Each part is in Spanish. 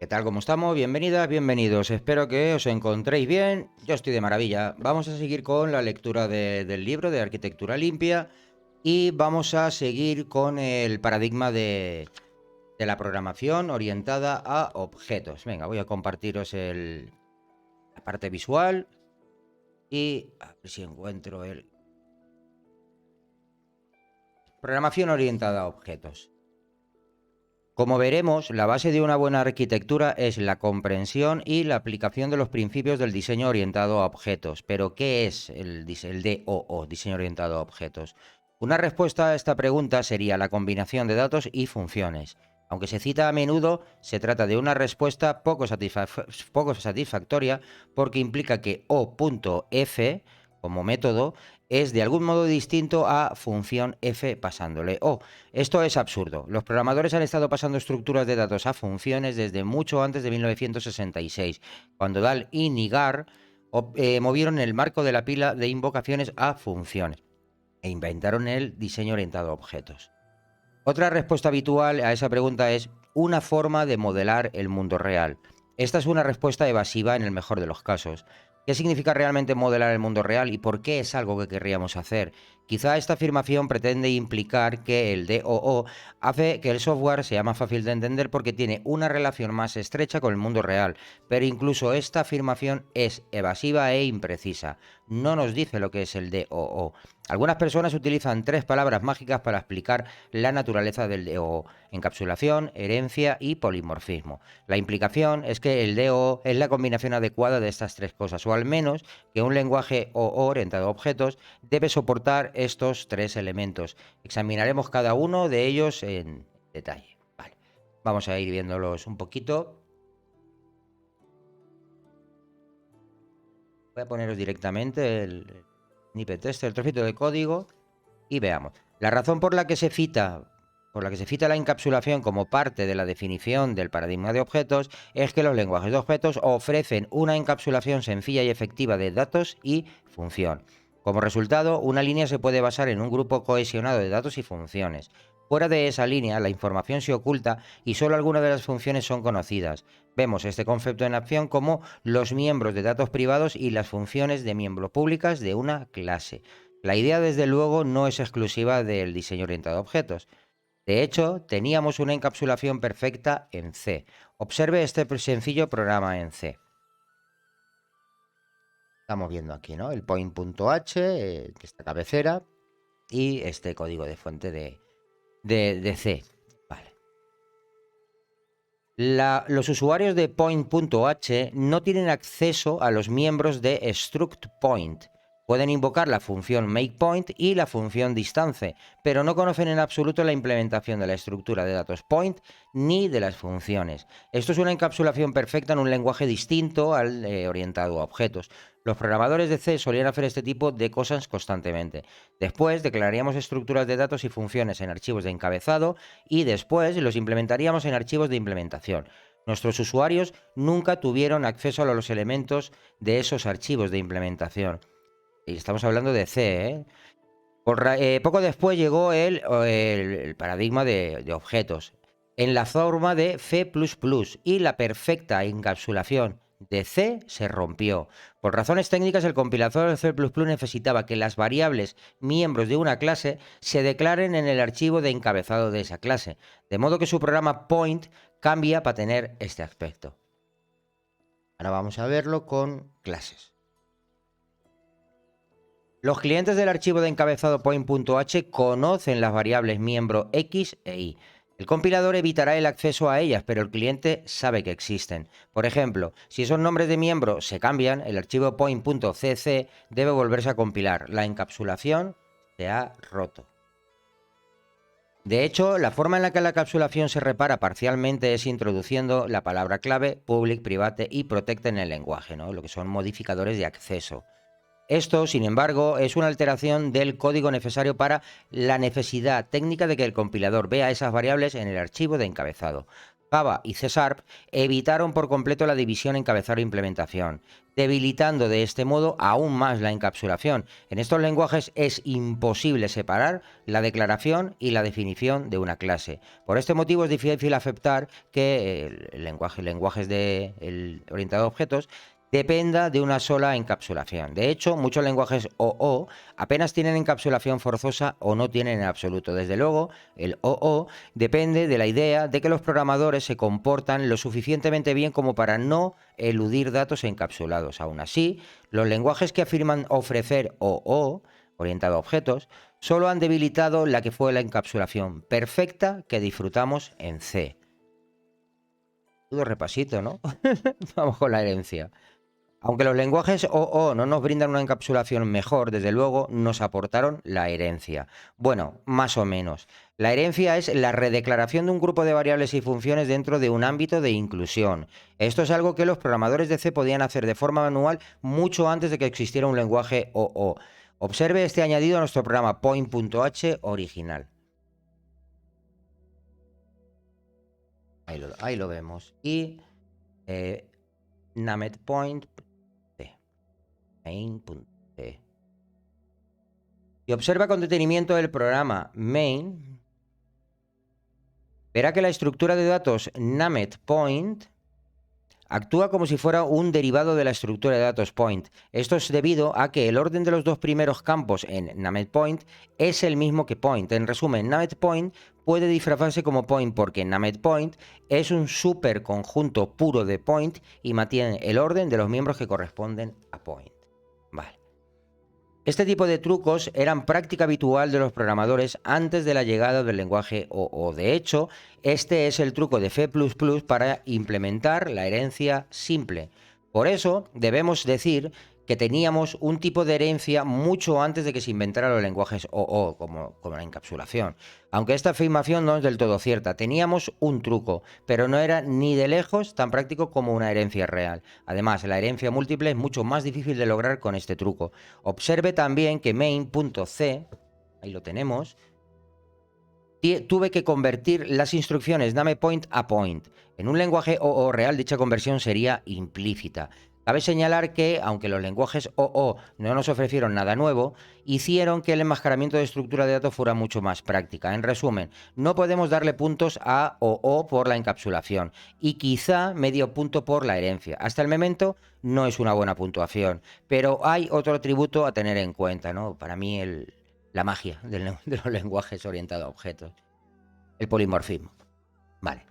¿Qué tal? ¿Cómo estamos? Bienvenidas, bienvenidos. Espero que os encontréis bien. Yo estoy de maravilla. Vamos a seguir con la lectura del libro de Arquitectura Limpia y vamos a seguir con el paradigma de la programación orientada a objetos. Venga, voy a compartiros la parte visual y a ver si encuentro el... Programación orientada a objetos. Como veremos, la base de una buena arquitectura es la comprensión y la aplicación de los principios del diseño orientado a objetos. Pero, ¿qué es el DOO, diseño orientado a objetos? Una respuesta a esta pregunta sería la combinación de datos y funciones. Aunque se cita a menudo, se trata de una respuesta poco satisfactoria porque implica que O.F, como método, es de algún modo distinto a función F pasándole O. Esto es absurdo. Los programadores han estado pasando estructuras de datos a funciones desde mucho antes de 1966, cuando Dahl y Nigar movieron el marco de la pila de invocaciones a funciones e inventaron el diseño orientado a objetos. Otra respuesta habitual a esa pregunta es una forma de modelar el mundo real. Esta es una respuesta evasiva en el mejor de los casos. ¿Qué significa realmente modelar el mundo real y por qué es algo que querríamos hacer? Quizá esta afirmación pretende implicar que el DOO hace que el software sea más fácil de entender porque tiene una relación más estrecha con el mundo real, pero incluso esta afirmación es evasiva e imprecisa. No nos dice lo que es el DOO. Algunas personas utilizan tres palabras mágicas para explicar la naturaleza del DOO: encapsulación, herencia y polimorfismo. La implicación es que el DOO es la combinación adecuada de estas tres cosas, o al menos que un lenguaje OO orientado a objetos debe soportar estos tres elementos. Examinaremos cada uno de ellos en detalle. Vale. Vamos a ir viéndolos un poquito. Voy a poneros directamente el snippet el trocito de código y veamos. La razón por la que se cita la encapsulación como parte de la definición del paradigma de objetos es que los lenguajes de objetos ofrecen una encapsulación sencilla y efectiva de datos y función. Como resultado, una línea se puede basar en un grupo cohesionado de datos y funciones. Fuera de esa línea, la información se oculta y solo algunas de las funciones son conocidas. Vemos este concepto en acción como los miembros de datos privados y las funciones de miembros públicas de una clase. La idea, desde luego, no es exclusiva del diseño orientado a objetos. De hecho, teníamos una encapsulación perfecta en C. Observe este sencillo programa en C. Estamos viendo aquí, ¿no? El point.h, esta cabecera, y este código de fuente de C. Vale. Los usuarios de point.h no tienen acceso a los miembros de struct.point. Pueden invocar la función makePoint y la función distance, pero no conocen en absoluto la implementación de la estructura de datos point ni de las funciones. Esto es una encapsulación perfecta en un lenguaje distinto al orientado a objetos. Los programadores de C solían hacer este tipo de cosas constantemente. Después declararíamos estructuras de datos y funciones en archivos de encabezado y después los implementaríamos en archivos de implementación. Nuestros usuarios nunca tuvieron acceso a los elementos de esos archivos de implementación. Y estamos hablando de C, ¿eh? Poco después llegó el paradigma de objetos, en la forma de C++, y la perfecta encapsulación de C se rompió. Por razones técnicas, el compilador de C++ necesitaba que las variables miembros de una clase se declaren en el archivo de encabezado de esa clase, de modo que su programa point cambia para tener este aspecto. Ahora vamos a verlo con clases. Los clientes del archivo de encabezado point.h conocen las variables miembro X e Y. El compilador evitará el acceso a ellas, pero el cliente sabe que existen. Por ejemplo, si esos nombres de miembro se cambian, el archivo point.cc debe volverse a compilar. La encapsulación se ha roto. De hecho, la forma en la que la encapsulación se repara parcialmente es introduciendo la palabra clave public, private y protect en el lenguaje, ¿no? Lo que son modificadores de acceso. Esto, sin embargo, es una alteración del código necesario para la necesidad técnica de que el compilador vea esas variables en el archivo de encabezado. Java y C# evitaron por completo la división encabezado e implementación, debilitando de este modo aún más la encapsulación. En estos lenguajes es imposible separar la declaración y la definición de una clase. Por este motivo es difícil aceptar que lenguajes orientado a objetos dependa de una sola encapsulación. De hecho, muchos lenguajes OO apenas tienen encapsulación forzosa o no tienen en absoluto. Desde luego, el OO depende de la idea de que los programadores se comportan lo suficientemente bien como para no eludir datos encapsulados. Aún así, los lenguajes que afirman ofrecer OO, orientado a objetos, solo han debilitado la que fue la encapsulación perfecta que disfrutamos en C. Todo repasito, ¿no? Vamos con la herencia. Aunque los lenguajes OO no nos brindan una encapsulación mejor, desde luego nos aportaron la herencia. Bueno, más o menos. La herencia es la redeclaración de un grupo de variables y funciones dentro de un ámbito de inclusión. Esto es algo que los programadores de C podían hacer de forma manual mucho antes de que existiera un lenguaje OO. Observe este añadido a nuestro programa point.h original. Ahí lo vemos. Y nametPoint main.c. Y observa con detenimiento el programa main, verá que la estructura de datos nametPoint actúa como si fuera un derivado de la estructura de datos point. Esto es debido a que el orden de los dos primeros campos en nametPoint es el mismo que point. En resumen, nametPoint puede disfrazarse como point porque nametPoint es un superconjunto puro de point y mantiene el orden de los miembros que corresponden a point. Vale. Este tipo de trucos eran práctica habitual de los programadores antes de la llegada del lenguaje OO. De hecho, este es el truco de C++ para implementar la herencia simple. Por eso, debemos decir que teníamos un tipo de herencia mucho antes de que se inventaran los lenguajes OO, como la encapsulación. Aunque esta afirmación no es del todo cierta, teníamos un truco, pero no era ni de lejos tan práctico como una herencia real. Además, la herencia múltiple es mucho más difícil de lograr con este truco. Observe también que main.c, ahí lo tenemos, tuve que convertir las instrucciones namePoint a point. En un lenguaje OO real, dicha conversión sería implícita. Cabe señalar que, aunque los lenguajes OO no nos ofrecieron nada nuevo, hicieron que el enmascaramiento de estructura de datos fuera mucho más práctica. En resumen, no podemos darle puntos a OO por la encapsulación y quizá medio punto por la herencia. Hasta el momento no es una buena puntuación, pero hay otro atributo a tener en cuenta, ¿no? Para mí la magia de los lenguajes orientados a objetos. El polimorfismo. Vale.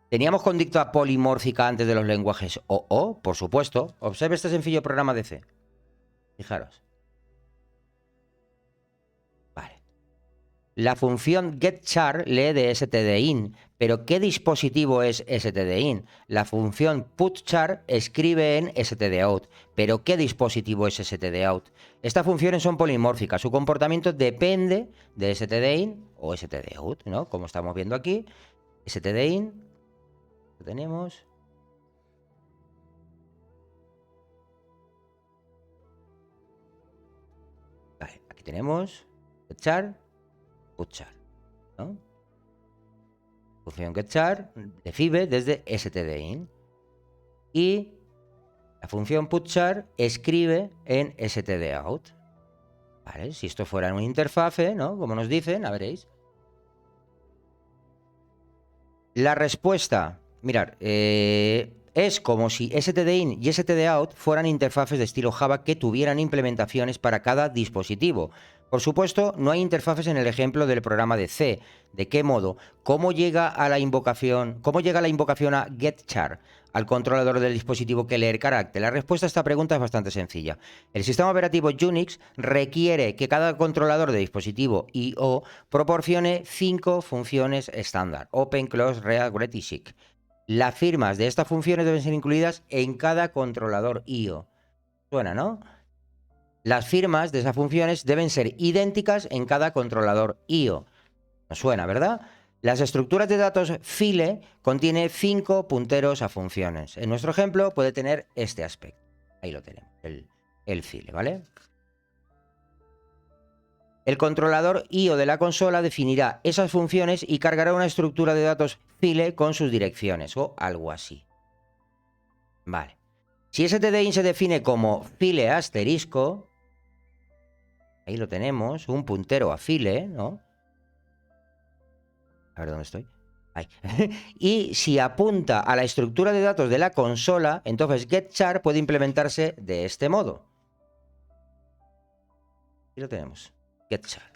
¿Teníamos conducta polimórfica antes de los lenguajes OO? Por supuesto. Observe este sencillo programa de C. Fijaros. Vale. La función getChar lee de stdin, pero ¿qué dispositivo es stdin? La función putChar escribe en stdout, pero ¿qué dispositivo es stdout? Estas funciones son polimórficas, su comportamiento depende de stdin o stdout, ¿no? Como estamos viendo aquí, stdin, lo tenemos. Vale, aquí tenemos getChar, putChar, ¿no? Función getChar recibe desde stdin y la función putChar escribe en stdout. Vale, si esto fuera una interfase, ¿no? Como nos dicen, a veréis. La respuesta, mirad, es como si stdin y stdout fueran interfaces de estilo Java que tuvieran implementaciones para cada dispositivo. Por supuesto, no hay interfaces en el ejemplo del programa de C. ¿De qué modo? ¿Cómo llega la invocación a getChar al controlador del dispositivo que lee el carácter? La respuesta a esta pregunta es bastante sencilla. El sistema operativo Unix requiere que cada controlador de dispositivo I/O proporcione 5 funciones estándar: Open, Close, Read, Write y Seek. Las firmas de estas funciones deben ser incluidas en cada controlador I/O. Suena, ¿no? Las firmas de esas funciones deben ser idénticas en cada controlador I/O. Nos suena, ¿verdad? Las estructuras de datos file contiene 5 punteros a funciones. En nuestro ejemplo puede tener este aspecto. Ahí lo tenemos, el file, ¿vale? El controlador IO de la consola definirá esas funciones y cargará una estructura de datos file con sus direcciones o algo así. Vale. Si stdin se define como file asterisco, ahí lo tenemos, un puntero a file, ¿no? A ver dónde estoy. Ahí. Y si apunta a la estructura de datos de la consola, entonces getChar puede implementarse de este modo. Aquí lo tenemos. GetChar.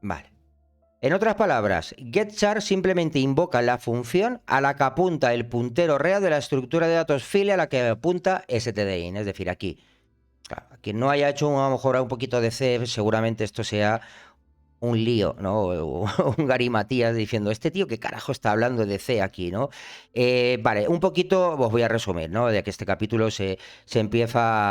Vale. En otras palabras, getChar simplemente invoca la función a la que apunta el puntero real de la estructura de datos file a la que apunta stdin. Es decir, aquí. Claro, quien no haya hecho a lo mejor un poquito de C, seguramente esto sea un lío, ¿no? O un garimatías diciendo, este tío, ¿qué carajo está hablando de C aquí, ¿no? Vale, un poquito os voy a resumir, ¿no? De que este capítulo se empieza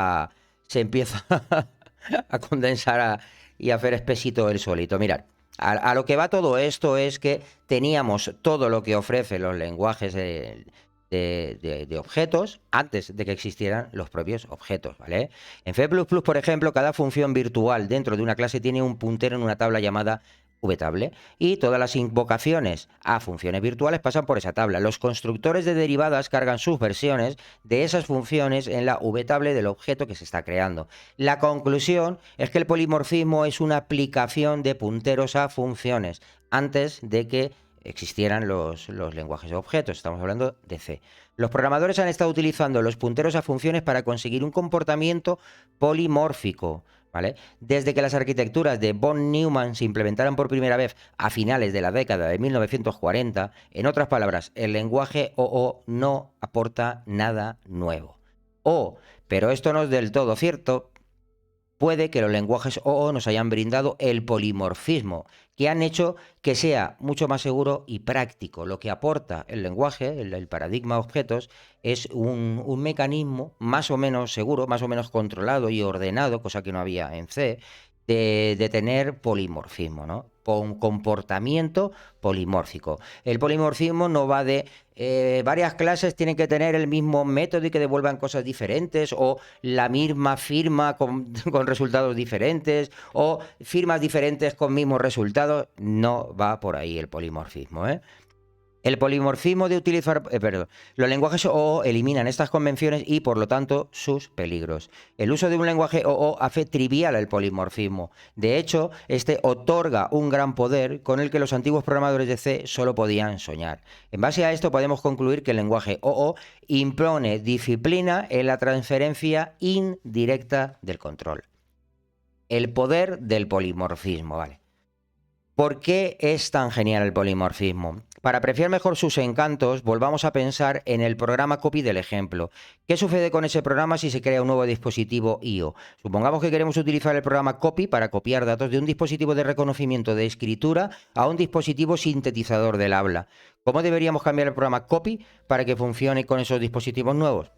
a condensar y a hacer espesito el solito. Mirad, a lo que va todo esto es que teníamos todo lo que ofrecen los lenguajes de objetos antes de que existieran los propios objetos, ¿vale? En C++, por ejemplo, cada función virtual dentro de una clase tiene un puntero en una tabla llamada vtable y todas las invocaciones a funciones virtuales pasan por esa tabla. Los constructores de derivadas cargan sus versiones de esas funciones en la vtable del objeto que se está creando. La conclusión es que el polimorfismo es una aplicación de punteros a funciones antes de que existieran los lenguajes de objetos. Estamos hablando de C. Los programadores han estado utilizando los punteros a funciones para conseguir un comportamiento polimórfico, ¿vale? Desde que las arquitecturas de von Neumann se implementaron por primera vez a finales de la década de 1940, en otras palabras, el lenguaje OO no aporta nada nuevo. Pero esto no es del todo cierto. Puede que los lenguajes OO nos hayan brindado el polimorfismo, que han hecho que sea mucho más seguro y práctico. Lo que aporta el lenguaje, el paradigma objetos, es un mecanismo más o menos seguro, más o menos controlado y ordenado, cosa que no había en C, de tener polimorfismo, ¿no? Un comportamiento polimórfico. El polimorfismo no va de varias clases tienen que tener el mismo método y que devuelvan cosas diferentes, o la misma firma con resultados diferentes, o firmas diferentes con mismos resultados. No va por ahí el polimorfismo, ¿eh? El polimorfismo de utilizar, los lenguajes OO eliminan estas convenciones y, por lo tanto, sus peligros. El uso de un lenguaje OO hace trivial el polimorfismo. De hecho, este otorga un gran poder con el que los antiguos programadores de C solo podían soñar. En base a esto, podemos concluir que el lenguaje OO impone disciplina en la transferencia indirecta del control. El poder del polimorfismo, ¿vale? ¿Por qué es tan genial el polimorfismo? Para apreciar mejor sus encantos, volvamos a pensar en el programa copy del ejemplo. ¿Qué sucede con ese programa si se crea un nuevo dispositivo IO? Supongamos que queremos utilizar el programa copy para copiar datos de un dispositivo de reconocimiento de escritura a un dispositivo sintetizador del habla. ¿Cómo deberíamos cambiar el programa copy para que funcione con esos dispositivos nuevos?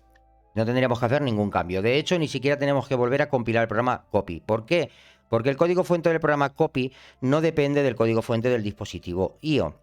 No tendríamos que hacer ningún cambio. De hecho, ni siquiera tenemos que volver a compilar el programa copy. ¿Por qué? Porque el código fuente del programa copy no depende del código fuente del dispositivo IO.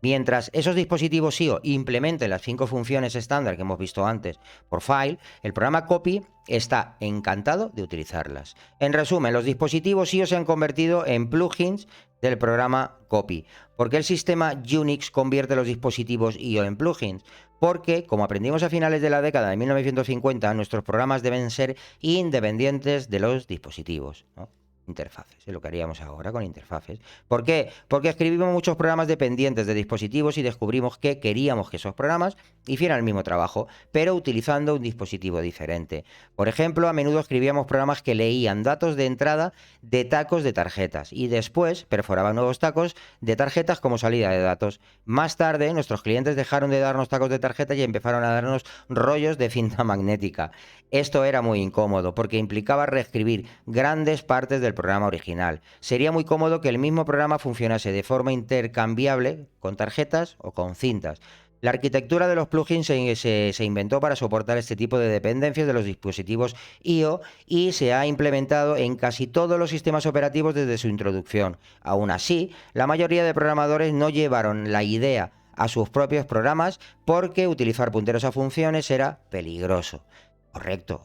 Mientras esos dispositivos IO implementen las 5 funciones estándar que hemos visto antes por file, el programa copy está encantado de utilizarlas. En resumen, los dispositivos IO se han convertido en plugins del programa copy. ¿Por qué el sistema Unix convierte los dispositivos IO en plugins? Porque, como aprendimos a finales de la década de 1950, nuestros programas deben ser independientes de los dispositivos, ¿no? Interfaces, es lo que haríamos ahora con interfaces. ¿Por qué? Porque escribimos muchos programas dependientes de dispositivos y descubrimos que queríamos que esos programas hicieran el mismo trabajo, pero utilizando un dispositivo diferente. Por ejemplo, a menudo escribíamos programas que leían datos de entrada de tacos de tarjetas y después perforaban nuevos tacos de tarjetas como salida de datos. Más tarde, nuestros clientes dejaron de darnos tacos de tarjeta y empezaron a darnos rollos de cinta magnética. Esto era muy incómodo porque implicaba reescribir grandes partes del programa original. Sería muy cómodo que el mismo programa funcionase de forma intercambiable con tarjetas o con cintas. La arquitectura de los plugins se inventó para soportar este tipo de dependencias de los dispositivos IO y se ha implementado en casi todos los sistemas operativos desde su introducción. Aún así, la mayoría de programadores no llevaron la idea a sus propios programas porque utilizar punteros a funciones era peligroso. Correcto.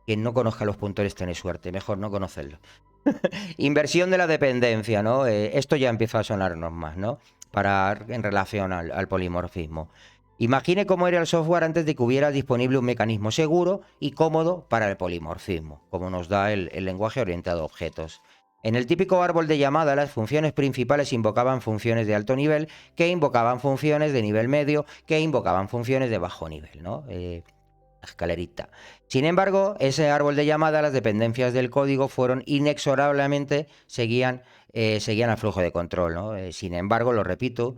Quien no conozca los puntores tiene suerte, mejor no conocerlos. Inversión de la dependencia, ¿no? Esto ya empieza a sonarnos más, ¿no? En relación al polimorfismo. Imagine cómo era el software antes de que hubiera disponible un mecanismo seguro y cómodo para el polimorfismo, como nos da el lenguaje orientado a objetos. En el típico árbol de llamada, las funciones principales invocaban funciones de alto nivel, que invocaban funciones de nivel medio, que invocaban funciones de bajo nivel, ¿no? La escalerita. Sin embargo, ese árbol de llamada, las dependencias del código fueron inexorablemente, seguían al flujo de control, ¿no? Sin embargo, lo repito,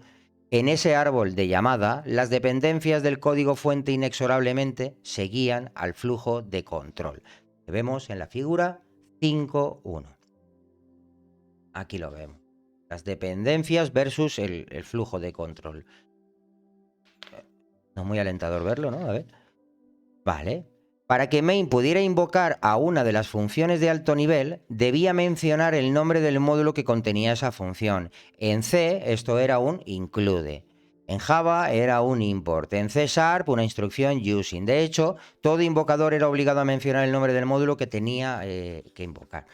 en ese árbol de llamada, las dependencias del código fuente inexorablemente seguían al flujo de control. Lo vemos en la figura 5.1. Aquí lo vemos. Las dependencias versus el flujo de control. No es muy alentador verlo, ¿no? A ver. Vale. Para que main pudiera invocar a una de las funciones de alto nivel, debía mencionar el nombre del módulo que contenía esa función. En C esto era un include. En Java era un import. En C Sharp una instrucción using. De hecho, todo invocador era obligado a mencionar el nombre del módulo que tenía que invocar.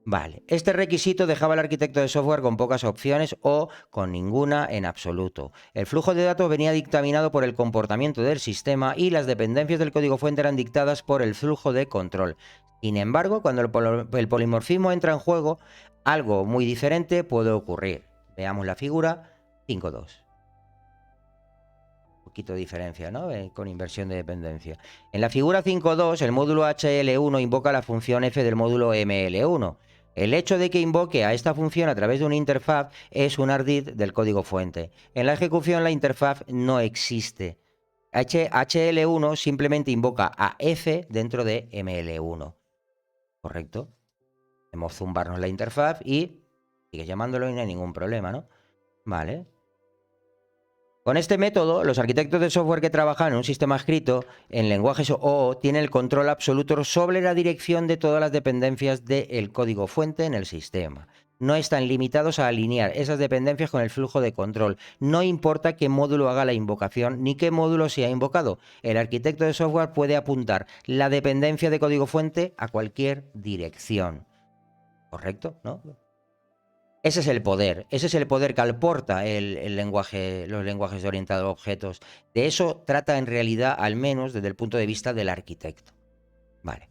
Vale, este requisito dejaba al arquitecto de software con pocas opciones o con ninguna en absoluto. El flujo de datos venía dictaminado por el comportamiento del sistema y las dependencias del código fuente eran dictadas por el flujo de control. Sin embargo, cuando el polimorfismo entra en juego, algo muy diferente puede ocurrir. Veamos la figura 5.2. Un poquito de diferencia, ¿no? Con inversión de dependencia. En la figura 5.2, el módulo HL1 invoca la función f del módulo ML1. El hecho de que invoque a esta función a través de una interfaz es un ardid del código fuente. En la ejecución la interfaz no existe. HL1 simplemente invoca a f dentro de ML1. ¿Correcto? Podemos zumbarnos la interfaz y sigue llamándolo y no hay ningún problema, ¿no? Vale. Con este método, los arquitectos de software que trabajan en un sistema escrito en lenguajes OO tienen el control absoluto sobre la dirección de todas las dependencias del código fuente en el sistema. No están limitados a alinear esas dependencias con el flujo de control. No importa qué módulo haga la invocación ni qué módulo sea invocado. El arquitecto de software puede apuntar la dependencia de código fuente a cualquier dirección. ¿Correcto? ¿No? Ese es el poder que aporta los lenguajes orientados a objetos. De eso trata en realidad, al menos desde el punto de vista del arquitecto. Vale.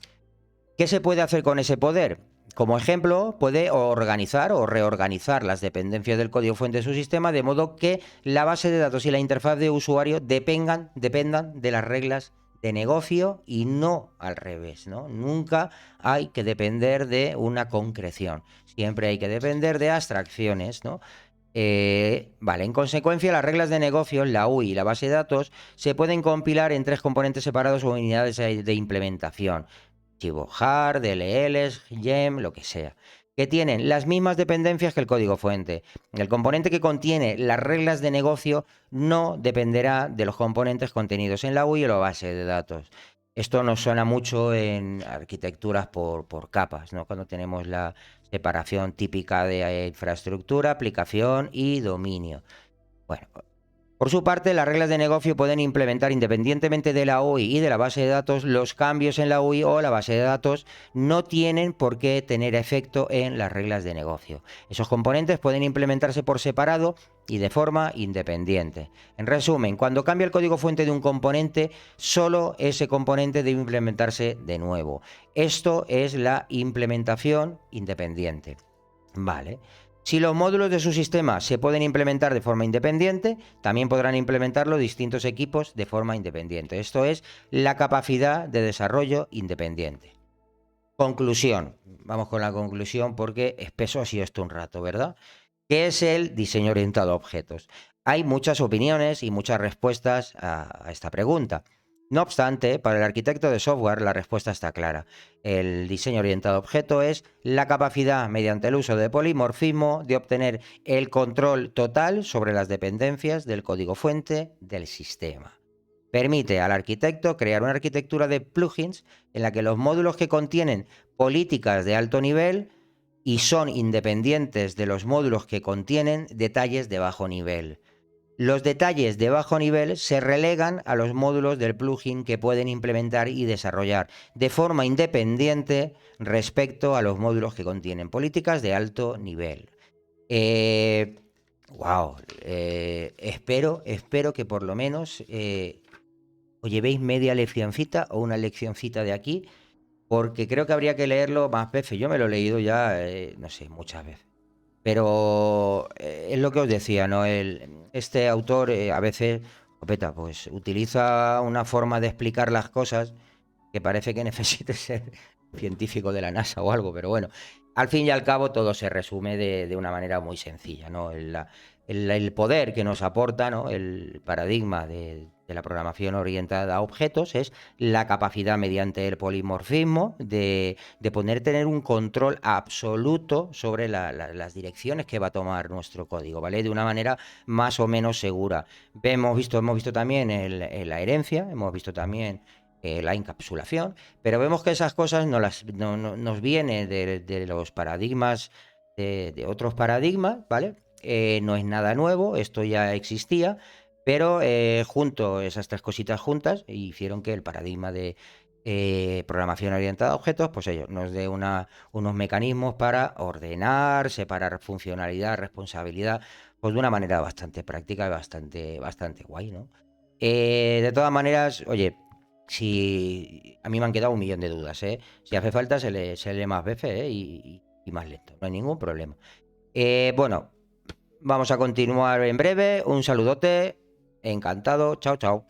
¿Qué se puede hacer con ese poder? Como ejemplo, puede organizar o reorganizar las dependencias del código fuente de su sistema de modo que la base de datos y la interfaz de usuario dependan de las reglas de negocio y no al revés, ¿no? Nunca hay que depender de una concreción, siempre hay que depender de abstracciones, ¿no? Vale, en consecuencia, las reglas de negocio, la UI y la base de datos, se pueden compilar en 3 componentes separados o unidades de implementación. Archivo jar, DLLs, gem, lo que sea, que tienen las mismas dependencias que el código fuente. El componente que contiene las reglas de negocio no dependerá de los componentes contenidos en la UI o la base de datos. Esto nos suena mucho en arquitecturas por capas, ¿no? Cuando tenemos la separación típica de infraestructura, aplicación y dominio. Bueno, por su parte, las reglas de negocio pueden implementar independientemente de la UI y de la base de datos. Los cambios en la UI o la base de datos no tienen por qué tener efecto en las reglas de negocio. Esos componentes pueden implementarse por separado y de forma independiente. En resumen, cuando cambia el código fuente de un componente, solo ese componente debe implementarse de nuevo. Esto es la implementación independiente. Vale. Si los módulos de su sistema se pueden implementar de forma independiente, también podrán implementarlo distintos equipos de forma independiente. Esto es la capacidad de desarrollo independiente. Conclusión. Vamos con la conclusión porque espeso ha sido esto un rato, ¿verdad? ¿Qué es el diseño orientado a objetos? Hay muchas opiniones y muchas respuestas a esta pregunta. No obstante, para el arquitecto de software la respuesta está clara. El diseño orientado a objeto es la capacidad, mediante el uso de polimorfismo, de obtener el control total sobre las dependencias del código fuente del sistema. Permite al arquitecto crear una arquitectura de plugins en la que los módulos que contienen políticas de alto nivel y son independientes de los módulos que contienen detalles de bajo nivel. Los detalles de bajo nivel se relegan a los módulos del plugin que pueden implementar y desarrollar de forma independiente respecto a los módulos que contienen políticas de alto nivel. Wow, espero que por lo menos os llevéis media leccioncita o una leccioncita de aquí, porque creo que habría que leerlo más veces. Yo me lo he leído ya, no sé, muchas veces. Pero es lo que os decía, ¿no? Este autor a veces, opeta, pues utiliza una forma de explicar las cosas que parece que necesite ser científico de la NASA o algo, pero bueno, al fin y al cabo todo se resume de una manera muy sencilla, ¿no? El poder que nos aporta, ¿no? El paradigma de la programación orientada a objetos es la capacidad mediante el polimorfismo de poder tener un control absoluto sobre las direcciones que va a tomar nuestro código, ¿vale? De una manera más o menos segura. Hemos visto también la herencia, hemos visto también la encapsulación, pero vemos que esas cosas nos vienen de los paradigmas, de otros paradigmas, ¿vale? No es nada nuevo, esto ya existía, pero junto esas tres cositas juntas hicieron que el paradigma de programación orientada a objetos, pues ello, nos dé unos mecanismos para ordenar, separar funcionalidad, responsabilidad, pues de una manera bastante práctica y bastante guay, ¿no? De todas maneras, oye, si a mí me han quedado un millón de dudas, ¿eh? Si hace falta se lee más veces, ¿eh? Y más lento, no hay ningún problema. Bueno, vamos a continuar en breve. Un saludote, encantado, chao, chao.